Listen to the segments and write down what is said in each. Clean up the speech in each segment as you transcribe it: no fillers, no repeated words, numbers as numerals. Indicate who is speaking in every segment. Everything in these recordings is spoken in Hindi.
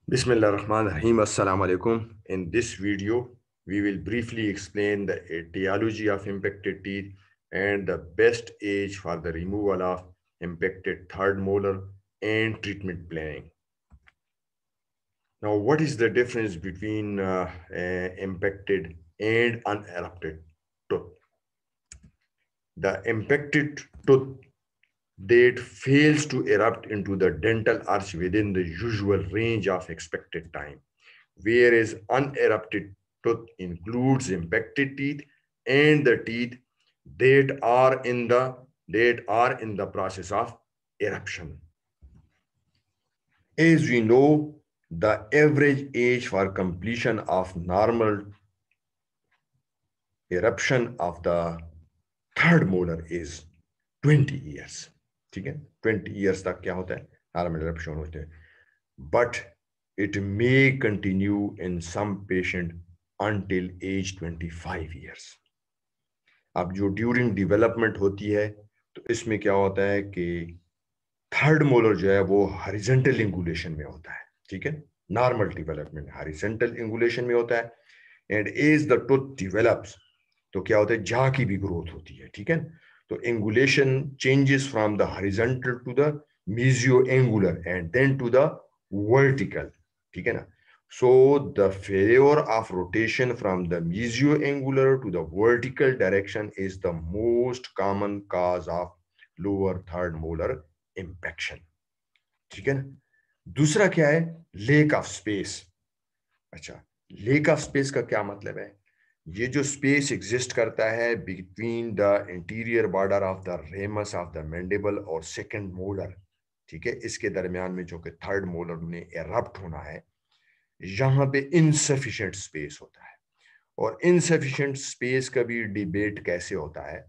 Speaker 1: Bismillahirrahmanirrahim. Assalamu alaikum. In this video, we will briefly explain the etiology of impacted teeth and the best age for the removal of impacted third molar and treatment planning. Now, what is the difference between impacted and unerupted tooth? The impacted tooth that fails to erupt into the dental arch within the usual range of expected time, whereas unerupted tooth includes impacted teeth and the teeth that are in the process of eruption. As we know, the average age for completion of normal eruption of the third molar is 20 years. ठीक है, 20 years तक क्या होता है, नॉर्मल eruption होते हैं. But it may continue in some patient until age 25 years. अब जो ड्यूरिंग डेवलपमेंट होती है तो इसमें क्या होता है कि थर्ड मोलर जो है वो हॉरिजॉन्टल इंगुलेशन में होता है. ठीक है, नॉर्मल डेवलपमेंट हॉरिजॉन्टल इंगुलेशन में होता है. And as the tooth develops तो क्या होता है, जहा की भी ग्रोथ होती है. ठीक है, तो angulation changes from the horizontal to the mesioangular and then to the vertical. ठीक है ना. So the failure of rotation from the mesioangular to the vertical direction is the most common cause of lower third molar impaction. ठीक है ना. दूसरा क्या है, लेक ऑफ स्पेस. अच्छा, लेक ऑफ स्पेस का क्या मतलब है? ये जो स्पेस एग्जिस्ट करता है between the interior border of the ramus of the mandible और सेकंड मोलर. ठीक है, इसके दरमियान में जो कि थर्ड मोलर में एरप्ट होना है, यहां पे इनसफिशिएंट स्पेस होता है. और इनसफिशिएंट स्पेस का भी डिबेट कैसे होता है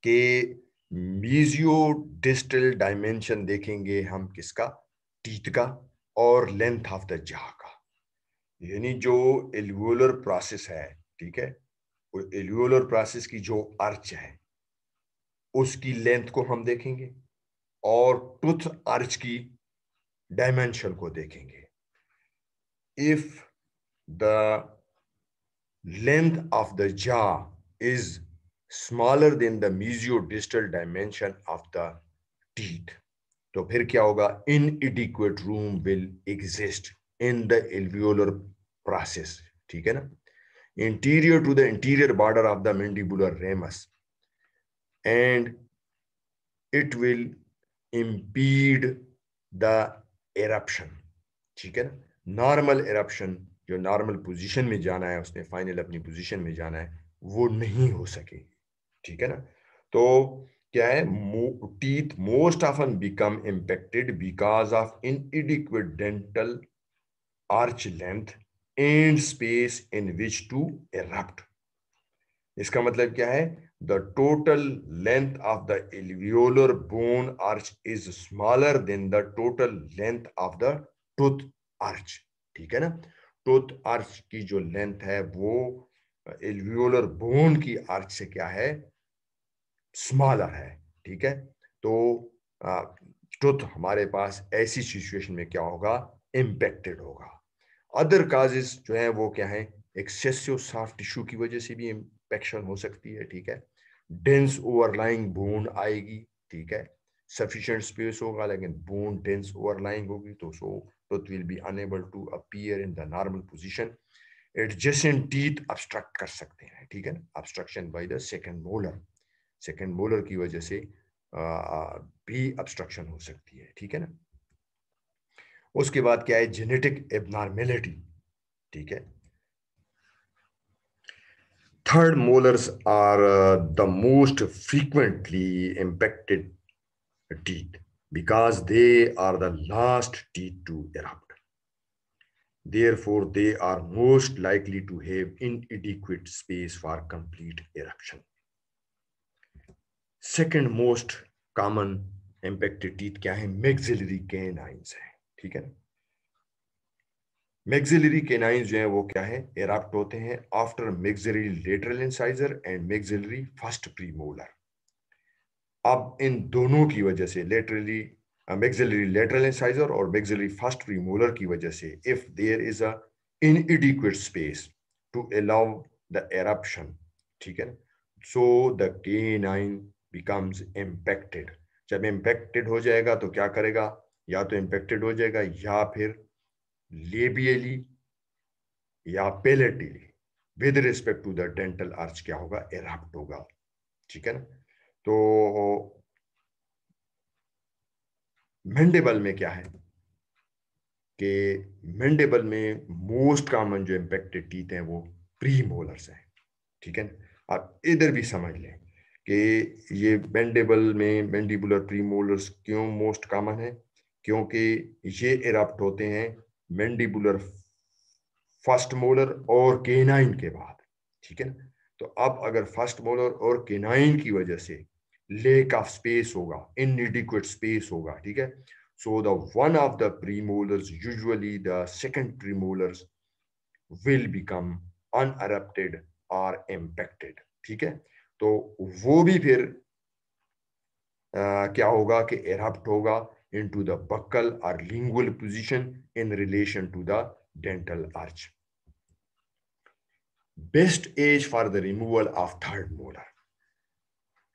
Speaker 1: कि मीजियो डिस्टल डायमेंशन देखेंगे हम किसका, टीथ का, और लेंथ ऑफ द जहा का. यानी जो एल्वियोलर प्रोसेस है, ठीक है, वो एल्वियोलर प्रोसेस की जो अर्च है उसकी लेंथ को हम देखेंगे और टूथ अर्च की डायमेंशन को देखेंगे. If the length of the jaw is smaller than the mesiodistal dimension of the teeth, तो फिर क्या होगा, inadequate room will exist in the alveolar process. ठीक है ना, interior to the interior border of the mandibular ramus, and it will impede the eruption. ठीक है ना. नॉर्मल eruption, जो नॉर्मल पोजीशन में जाना है, उसने फाइनल अपनी पोजीशन में जाना है, वो नहीं हो सकेगी. ठीक है ना. तो क्या है, teeth most often become impacted because of inadequate dental arch length and space in which to erupt. इसका मतलब क्या है, the total length of the alveolar bone arch is smaller than the total length of the tooth arch. ठीक है ना. टूथ आर्च की जो लेंथ है वो एल्वियोलर बोन की आर्च से क्या है, स्मॉलर है. ठीक है. तो टूथ हमारे पास ऐसी सिचुएशन में क्या होगा, इम्पेक्टेड होगा. अदर काजेस जो है वो क्या है, एक्सेसिव सॉफ्ट टिश्यू की वजह से भी इम्पेक्शन हो सकती है. ठीक है, डेंस ओवरलाइंग बोन आएगी. ठीक है, सफिशिएंट स्पेस होगा लेकिन बोन डेंस ओवरलाइंग होगी, तो so tooth will be unable to appear in the normal position. Adjacent teeth obstruct कर सकते हैं. ठीक है ना, obstruction by the second molar. Second molar की वजह से भी ऑब्स्ट्रक्शन हो सकती है. ठीक है ना. उसके बाद क्या है, जेनेटिक एबनॉर्मेलिटी. ठीक है, third molars are the most frequently impacted teeth because they are the last teeth to erupt. Therefore, they are most likely to have inadequate space for complete eruption. Second most common impacted teeth क्या है, maxillary canines है. ठीक है ना. मैक्सिलरी केनाइंस जो है वो क्या है, एरप्ट होते हैं after maxillary lateral incisor and maxillary first premolar. अब इन दोनों की वजह से लेटरली मैक्सिलरी लेटरल इंसाइजर और मैक्सिलरी फर्स्ट प्रीमोलर की वजह से, if there is a inadequate space to allow the eruption, ठीक है, so the canine becomes impacted. जब इम्पैक्टेड हो जाएगा तो क्या करेगा, या तो इम्पैक्टेड हो जाएगा या फिर लेबियली या palatally with respect to the dental arch क्या होगा, एरप्ट होगा, ठीक है ना। तो मैंडिबल में क्या है कि मैंडिबल में मोस्ट कॉमन जो इम्पैक्टेड टीथ हैं वो प्रीमोलर्स हैं, ठीक है ना। आप इधर भी समझ लें कि ये मैंडिबल में मैंडिबुलर प्रीमोलर्स क्यों मोस्ट कॉमन है, क्योंकि ये इरप्ट होते हैं मैंडिबुलर फर्स्ट मोलर और केनाइन के बाद, ठीक है ना। तो अब अगर फर्स्ट मोलर और केनाइन की वजह से लेक ऑफ स्पेस होगा, इनएडिक्वेट स्पेस होगा, ठीक है, so the one of the premolars, usually the second premolars, will become unerupted or impacted, ठीक है। तो वो भी फिर क्या होगा कि erupt होगा into the buccal or lingual position in relation to the dental arch. Best age for the removal of third molar,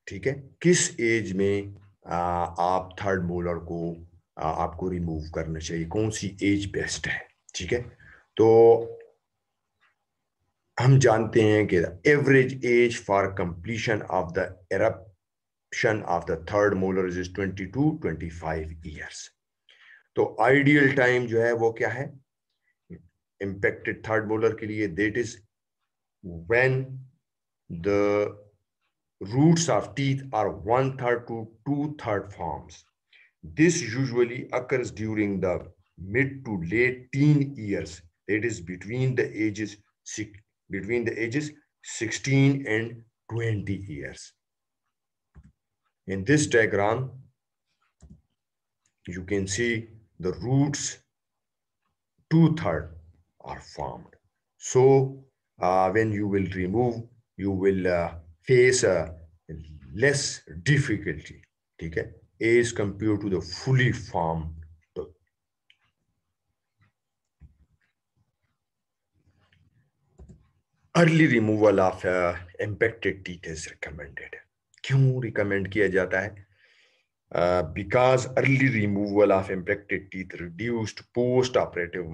Speaker 1: ठीक है, किस एज में आप थर्ड मोलर को आपको रिमूव करना चाहिए, कौन सी एज बेस्ट है, ठीक है। तो हम जानते हैं कि average age for completion of the eruption of the third molar is 22-25 years. तो आइडियल टाइम जो है वो क्या है इम्पैक्टेड थर्ड मोलर के लिए, that is when the roots of teeth are 1/3 to 2/3 forms. This usually occurs during the mid to late teen years, that is between the ages 16 and 20 years. In this diagram, you can see the roots 2/3 are formed. So when you will remove, you will face a less difficulty, ठीक है, as compared to the fully formed. Early removal of impacted teeth is recommended. क्यों रिकमेंड किया जाता है? Because early removal of impacted teeth reduced post-operative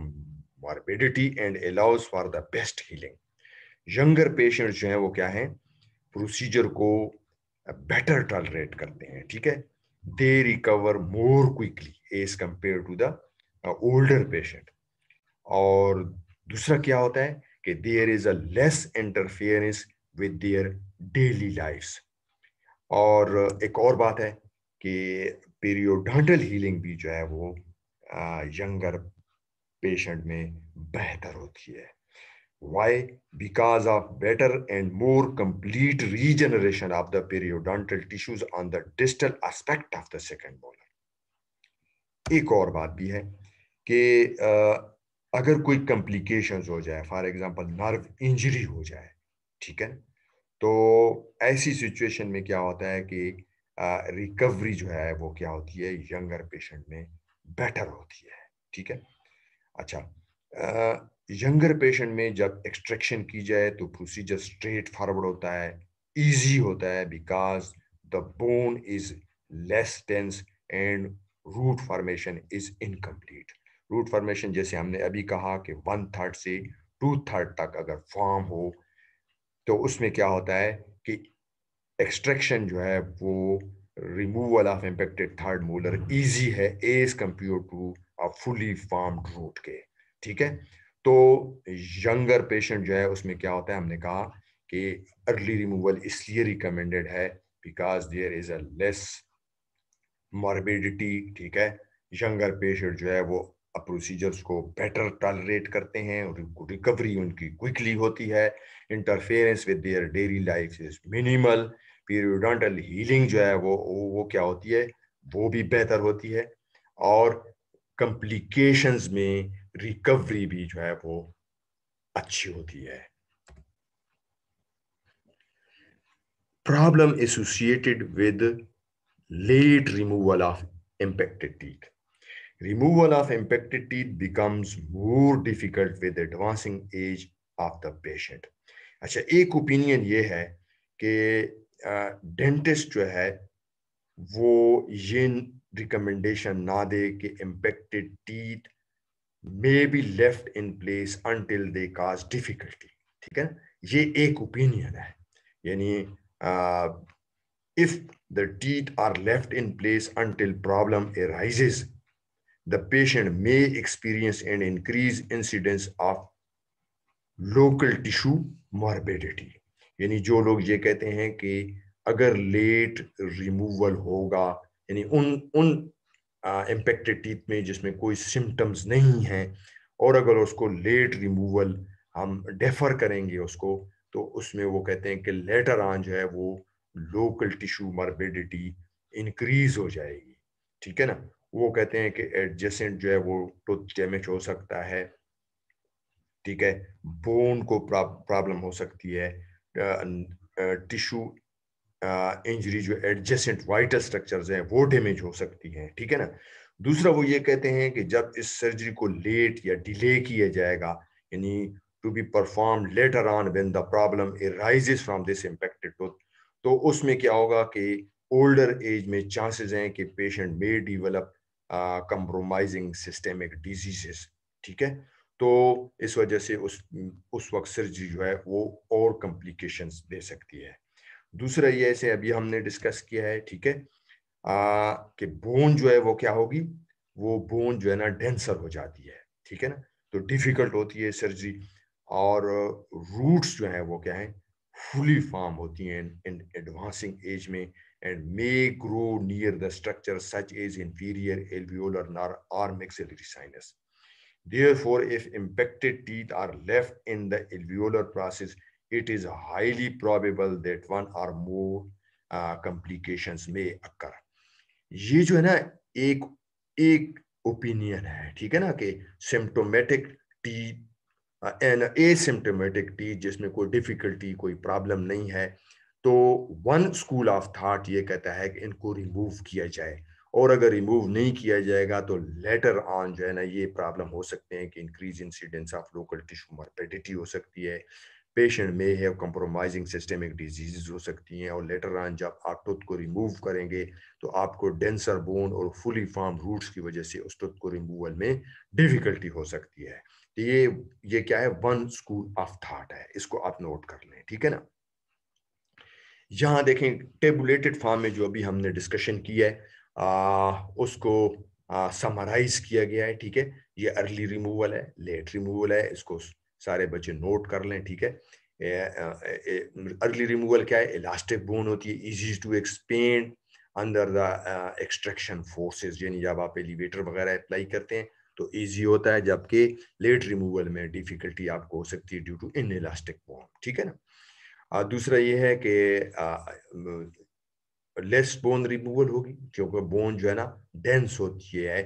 Speaker 1: morbidity and allows for the best healing. Younger patient जो हैं वो क्या है, प्रोसीजर को बेटर टॉलरेट करते हैं, ठीक है, they recover more quickly as compare to the older patient. और दूसरा क्या होता है कि there is a less interference with their daily lifes. और एक और बात है कि पीरियोडोंटल हीलिंग भी जो है वो यंगर पेशेंट में बेहतर होती है। Why? Because of better and more complete regeneration of the periodontal tissues on the distal aspect of the second molar. एक और बात भी है कि अगर कोई कॉम्प्लिकेशंस हो जाए, फॉर एग्जांपल नर्व इंजरी हो जाए, ठीक है, तो ऐसी सिचुएशन में क्या होता है कि रिकवरी जो है वो क्या होती है यंगर पेशेंट में बेटर होती है, ठीक है। अच्छा, यंगर पेशेंट में जब एक्सट्रैक्शन की जाए तो प्रोसीजर स्ट्रेट फॉरवर्ड होता है, इजी होता है, because the bone is less dense and root formation is incomplete. Root formation जैसे हमने अभी कहा कि 1/3 से 2/3 तक अगर फॉर्म हो तो उसमें क्या होता है कि एक्सट्रैक्शन जो है वो removal of impacted third molar easy है as compare to a fully formed root के, ठीक है। तो यंगर पेशेंट जो है उसमें क्या होता है, हमने कहा कि अर्ली रिमूवल इसलिए रिकमेंडेड है because there is a less morbidity, ठीक है। यंगर पेशेंट जो है वो प्रोसीजर्स को बेटर टॉलरेट करते हैं और रिकवरी उनकी क्विकली होती है, interference with their daily life is minimal, periodontal healing जो है वो क्या होती है, वो भी बेहतर होती है, और कॉम्प्लिकेशंस में रिकवरी भी जो है वो अच्छी होती है। Problem associated with late removal of impacted teeth. Removal of impacted teeth becomes more difficult with advancing age of the patient. अच्छा, एक ओपिनियन ये है कि डेंटिस्ट जो है वो ये रिकमेंडेशन ना दे कि impacted teeth may be left in place until they cause difficulty. ठीक है ना, ये एक ओपिनियन है. यानी if the teeth are left in place until problem arises, the patient may experience an increased incidence of local tissue morbidity. यानी जो लोग ये कहते हैं कि अगर लेट रिमूवल होगा, यानी उन इम्पेक्टेड टीथ में जिसमें कोई सिम्टम्स नहीं हैं, और अगर उसको लेट रिमूवल हम डेफर करेंगे उसको, तो उसमें वो कहते हैं कि लेटर ऑन जो है वो लोकल टिश्यू मॉर्बिडिटी इंक्रीज हो जाएगी. ठीक है ना, वो कहते हैं कि एडजेसेंट जो है वो टूथ डैमेज हो सकता है. ठीक है, बोन को प्रॉब्लम हो सकती है, टिश्यू इंजरी जो एडजेसेंट वाइटल स्ट्रक्चर्स हैं वो डैमेज हो सकती हैं. ठीक है ना. दूसरा वो ये कहते हैं कि जब इस सर्जरी को लेट या डिले किया जाएगा, यानी to be perform later on when the problem arises from this impacted tooth, तो उसमें क्या होगा कि ओल्डर एज में चांसेस हैं कि पेशेंट में डिवेलप कंप्रोमाइजिंग सिस्टेमिक डिजीजेस. ठीक है, तो इस वजह से उस वक्त सर्जरी जो है वो और कॉम्प्लिकेशंस दे सकती है. दूसरा ये ऐसे अभी हमने डिस्कस किया है. ठीक है, कि बोन जो है वो क्या होगी, वो बोन जो है ना डेंसर हो जाती है. ठीक है ना, तो डिफिकल्ट होती है सर्जरी, और रूट्स जो है वो क्या है, फुली फॉर्म होती हैं इन एडवांसिंग एज में, and may grow near the structure such as inferior alveolar और maxillary sinus. Therefore, if impacted teeth are left in the alveolar process, it is highly probable that one or more complications may occur. ये जो है ना एक एक ओपिनियन है. ठीक है ना, कि symptomatic teeth and asymptomatic teeth जिसमें कोई डिफिकल्टी कोई प्रॉब्लम नहीं है, तो वन स्कूल ऑफ थॉट ये कहता है कि इनको रिमूव किया जाए, और अगर रिमूव नहीं किया जाएगा तो लेटर ऑन जो है ना ये प्रॉब्लम हो सकते हैं कि increase incidence of local tissue morbidity हो सकती है, पेशेंट में है कंप्रोमाइजिंग सिस्टेमिक डिजीज हो सकती हैं, और लेटर ऑन जब आप टूथ को रिमूव करेंगे तो आपको डेंसर बोन और फुली फॉर्म रूट्स की वजह से उस टूथ को रिमूवल में डिफिकल्टी हो सकती है. तो ये क्या है, वन स्कूल ऑफ थॉट है, इसको आप नोट कर लें. ठीक है ना. यहाँ देखें टेबुलेटेड फॉर्म में जो अभी हमने डिस्कशन की है उसको समराइज किया गया है. ठीक है, ये अर्ली रिमूवल है, लेट रिमूवल है, इसको सारे बच्चे नोट कर लें. ठीक है, अर्ली रिमूवल क्या है, इलास्टिक बोन होती है, easy to expand under the extraction forces, यानी जब आप एलिवेटर वगैरह अप्लाई करते हैं तो इजी होता है, जबकि लेट रिमूवल में डिफिकल्टी आपको हो सकती है due to inelastic bone. ठीक है ना. दूसरा ये है कि लेस बोन रिमूवल होगी, क्योंकि बोन जो है ना डेंस होती है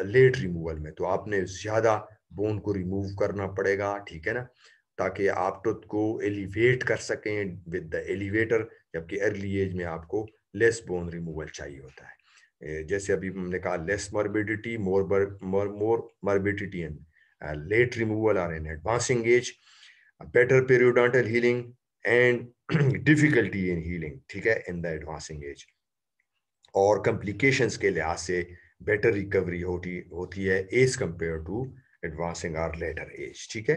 Speaker 1: लेट रिमूवल में, तो आपने ज्यादा बोन को रिमूव करना पड़ेगा. ठीक है ना, ताकि आप टूथ को एलिवेट कर सकें विद द एलिवेटर, जबकि अर्ली एज में आपको लेस बोन रिमूवल चाहिए होता है. जैसे अभी हमने कहा less morbidity, more morbidity and late removal are in advancing age, better periodontal healing and difficulty in healing. ठीक है, इन द एडवांसिंग एज, और कॉम्प्लिकेशंस के लिहाज से बेटर रिकवरी होती है एज कंपेयर टू एडवांसिंग और लेटर एज. ठीक है.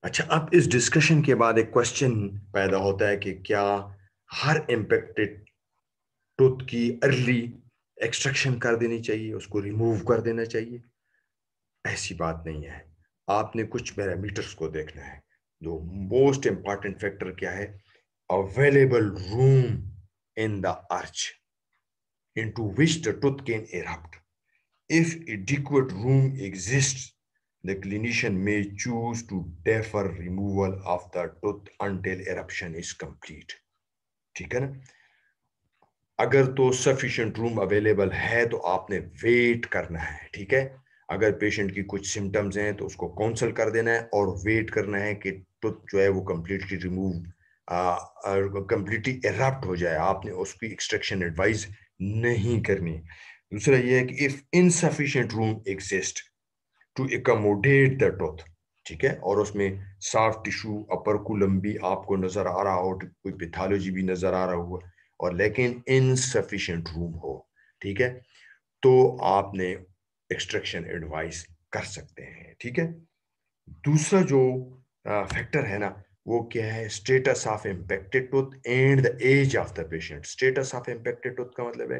Speaker 1: अच्छा, अब इस डिस्कशन के बाद एक क्वेश्चन पैदा होता है कि क्या हर इम्पेक्टेड टूथ की अर्ली एक्सट्रैक्शन कर देनी चाहिए, उसको रिमूव कर देना चाहिए? ऐसी बात नहीं है. आपने कुछ पैरामीटर्स को देखना है. जो मोस्ट इंपॉर्टेंट फैक्टर क्या है, available room in the arch into which the tooth can erupt. If adequate room exists, the clinician may choose to defer removal of the tooth until eruption is complete. ठीक है ना. अगर तो सफिशिएंट रूम अवेलेबल है तो आपने वेट करना है. ठीक है, अगर पेशेंट की कुछ सिम्टम्स हैं तो उसको काउंसल कर देना है और वेट करना है कि टूथ जो है वो कम्प्लीटली इरप्ट हो जाए. आपने उसकी एक्सट्रैक्शन एडवाइस नहीं करनी। दूसरा ये है कि if insufficient room exist to accommodate the tooth, ठीक है, और उसमें सॉफ्ट टिश्यू अपर कुलम भी आपको नजर आ रहा हो, कोई पैथोलॉजी भी नजर आ रहा हुआ, और लेकिन इनसफिशिएंट रूम हो, ठीक है, तो आपने एक्सट्रैक्शन एडवाइस कर सकते हैं, ठीक है। दूसरा जो फैक्टर है ना, वो क्या है, status of impacted tooth and the age of the patient. Status of impacted tooth का मतलब है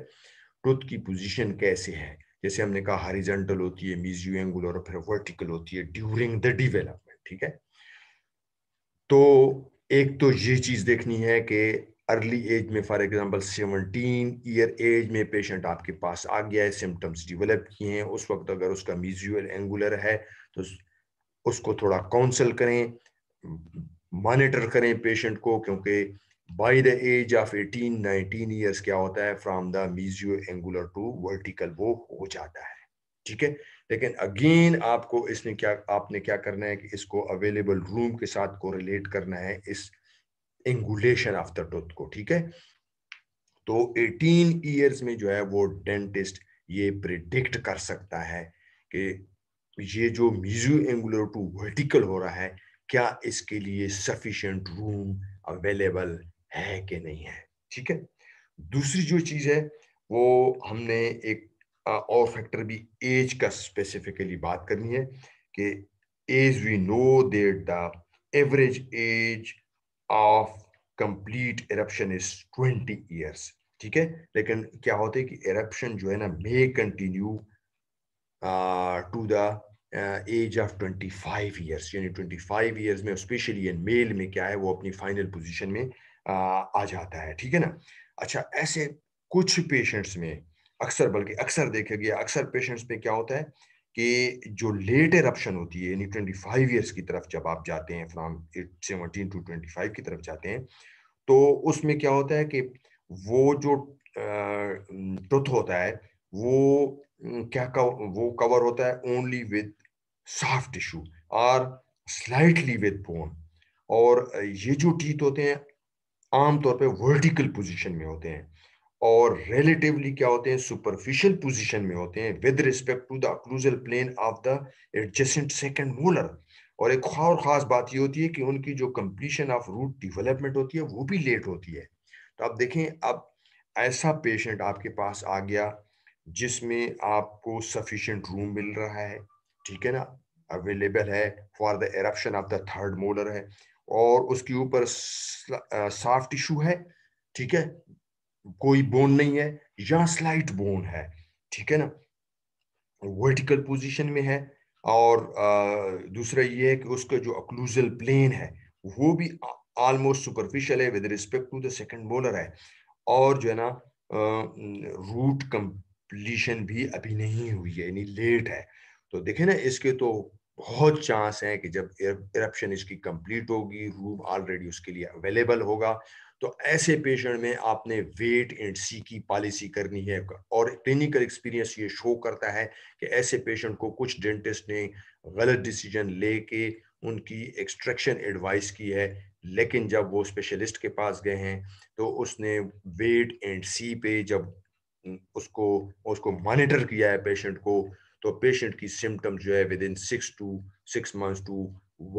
Speaker 1: टूथ की पोजीशन कैसे है, जैसे हमने कहा हॉरिजॉन्टल होती है, मीजियो एंगुलर, और फिर वर्टिकल होती है ड्यूरिंग द डेवलपमेंट, ठीक है। तो एक तो ये चीज देखनी है कि अर्ली एज में, फॉर एग्जांपल 17 ईयर एज में पेशेंट आपके पास आ गया है, सिम्टम्स डेवलप किए हैं, उस वक्त अगर उसका मीजियल एंगुलर है तो उसको थोड़ा काउंसल करें, मॉनिटर करें पेशेंट को, क्योंकि by the age of 18-19 years क्या होता है, from the mesioangular to vertical वो हो जाता है, ठीक है। लेकिन अगेन आपको इसमें क्या, आपने क्या करना है कि इसको अवेलेबल रूम के साथ कोरिलेट करना है, इस एंगुलेशन ऑफ द टूथ को, ठीक है। तो 18 ईयर्स में जो है वो डेंटिस्ट ये प्रिडिक्ट कर सकता है कि ये जो मीजो एंगुलर टू वर्टिकल हो रहा है, क्या इसके लिए सफिशिएंट रूम अवेलेबल है कि नहीं है, ठीक है। दूसरी जो चीज है वो हमने एक और फैक्टर भी एज का स्पेसिफिकली बात करनी है कि as we know that the average age of complete eruption is 20 years, ठीक है। लेकिन क्या होता है कि एरप्शन जो है ना may continue to the age of 25 years, यानी 25 ईयर्स में स्पेशली इन मेल में क्या है, वो अपनी फाइनल पोजीशन में आ जाता है, ठीक है ना। अच्छा, ऐसे कुछ पेशेंट्स में अक्सर, बल्कि अक्सर देखा गया, अक्सर पेशेंट्स में क्या होता है कि जो लेट एरप्शन होती है, यानी 25 ईयर्स की तरफ जब आप जाते हैं, फ्रॉम 17 टू 25 की तरफ जाते हैं, तो उसमें क्या होता है कि वो जो टूथ होता है वो वो कवर होता है ओनली विद सॉफ्ट टिश्यू और स्लाइटली विद बोन, और ये जो टीथ होते हैं आमतौर पे वर्टिकल पोजीशन में होते हैं, और रिलेटिवली क्या होते हैं, सुपरफिशियल पोजीशन में होते हैं with respect to the occlusal plane of the adjacent second molar. और एक और खास बात ये होती है कि उनकी जो कंप्लीशन ऑफ रूट डेवलपमेंट होती है वो भी लेट होती है। तो आप देखें, अब ऐसा पेशेंट आपके पास आ गया जिसमें आपको सफिशिएंट रूम मिल रहा है, ठीक है ना, अवेलेबल है for the eruption of the third molar है, और उसके ऊपर सॉफ्ट टिश्यू है, ठीक है, कोई बोन नहीं है या स्लाइट बोन है, ठीक है ना, वर्टिकल पोजीशन में है, और दूसरा ये है कि उसका जो अक्लूजल प्लेन है वो भी ऑलमोस्ट सुपरफिशियल है with respect to the second molar है, और जो है ना रूट कंप्लीशन भी अभी नहीं हुई है, यानी लेट है। तो देखें ना, इसके तो बहुत चांस है कि जब इरप्शन इसकी कंप्लीट होगी, रूम ऑलरेडी उसके लिए अवेलेबल होगा, तो ऐसे पेशेंट में आपने वेट एंड सी की पॉलिसी करनी है। और क्लिनिकल एक्सपीरियंस ये शो करता है कि ऐसे पेशेंट को कुछ डेंटिस्ट ने गलत डिसीजन लेके उनकी एक्सट्रैक्शन एडवाइस की है, लेकिन जब वो स्पेशलिस्ट के पास गए हैं तो उसने वेट एंड सी पे जब उसको उसको मॉनिटर किया है पेशेंट को, तो पेशेंट की सिम्टम्स जो है within 6 months to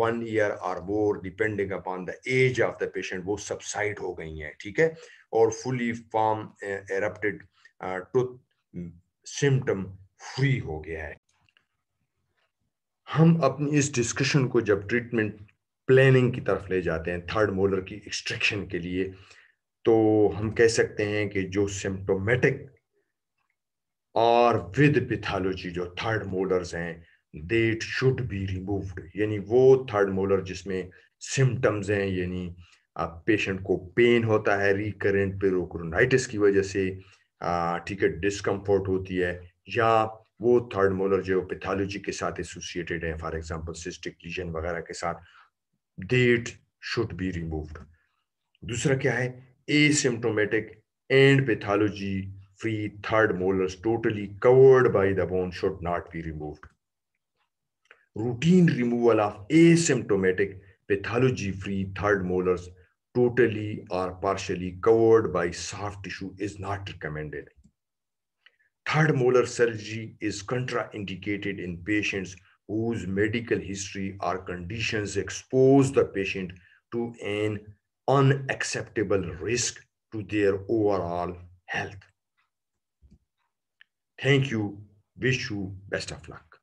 Speaker 1: 1 year और more depending upon the age of the patient वो सबसाइड हो गई हैं, ठीक है, और fully form erupted tooth symptom free हो गया है। हम अपनी इस डिस्कशन को जब ट्रीटमेंट प्लानिंग की तरफ ले जाते हैं थर्ड मोलर की एक्सट्रैक्शन के लिए, तो हम कह सकते हैं कि जो सिम्टोमेटिक और विद पैथोलॉजी जो थर्ड मोलर्स हैं, देट शुड बी रिमूव्ड, यानी वो थर्ड मोलर जिसमें सिम्टम्स हैं, यानी पेशेंट को पेन होता है रिकरेंट पेरिकोर्डाइटिस की वजह से, ठीक है, डिस्कम्फर्ट होती है, या वो थर्ड मोलर जो पैथोलॉजी के साथ एसोसिएटेड है, फॉर एग्जांपल सिस्टिक लीजन वगैरह के साथ, देट शुड बी रिमूव्ड। दूसरा क्या है, asymptomatic and pathology free third molars totally covered by the bone should not be removed. Routine removal of asymptomatic pathology free third molars totally or partially covered by soft tissue is not recommended. Third molar surgery is contraindicated in patients whose medical history or conditions expose the patient to an unacceptable risk to their overall health. Thank you. Wish you best of luck.